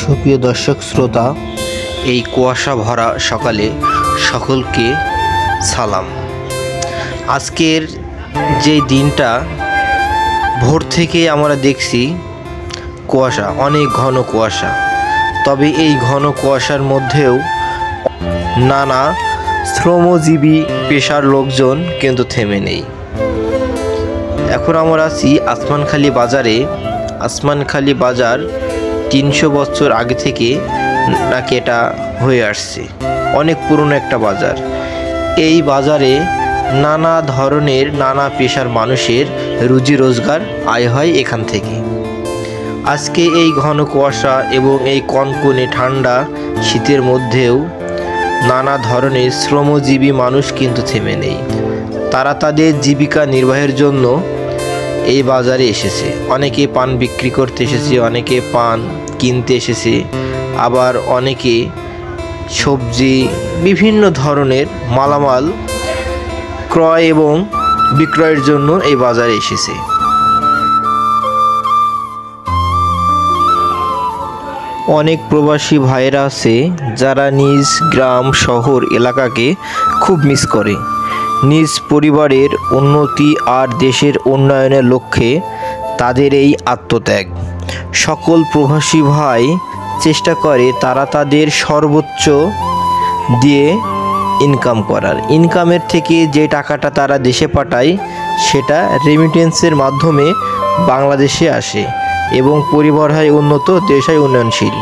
সুপ্রিয় দর্শক শ্রোতা, এই কুয়াশা ভরা সকালে সকলকে সালাম। আজকের যে দিনটা ভোর থেকে আমরা দেখছি কুয়াশা, অনেক ঘন কুয়াশা। তবে এই ঘন কুয়াশার মধ্যেও নানা শ্রমজীবী পেশার লোকজন কিন্তু থেমে নেই। এখন আমরা আছি আসমানখালি বাজারে। আসমানখালি বাজার 300 বছর আগে থেকে নাকি এটা হয়ে আসছে, অনেক পুরনো একটা বাজার। এই বাজারে নানা ধরনের নানা পেশার মানুষের রুজি রোজগার আয় হয় এখান থেকে। আজকে এই ঘন কুয়াশা এবং এই কনকনে ঠান্ডা শীতের মধ্যেও নানা ধরনের শ্রমজীবী মানুষ কিন্তু থেমে নেই। তারা তাদের জীবিকা নির্বাহের জন্য এই বাজারে এসেছে। অনেকে পান বিক্রি করতে এসেছে, অনেকে পান কিনতে এসেছে, আবার অনেকে সবজি, বিভিন্ন ধরনের মালামাল ক্রয় এবং বিক্রয়ের জন্য এই বাজারে এসেছে। অনেক প্রবাসী ভাইয়েরা আছে যারা নিজ গ্রাম শহর এলাকাকে খুব মিস করে। নিজ পরিবারের উন্নতি আর দেশের উন্নয়নের লক্ষ্যে তাদের এই আত্মত্যাগ। সকল প্রবাসী ভাই চেষ্টা করে তারা তাদের সর্বোচ্চ দিয়ে ইনকাম করার। ইনকামের থেকে যে টাকাটা তারা দেশে পাঠায় সেটা রেমিটেন্সের মাধ্যমে বাংলাদেশে আসে এবং পরিবার হয় উন্নত, দেশ হয় উন্নয়নশীল।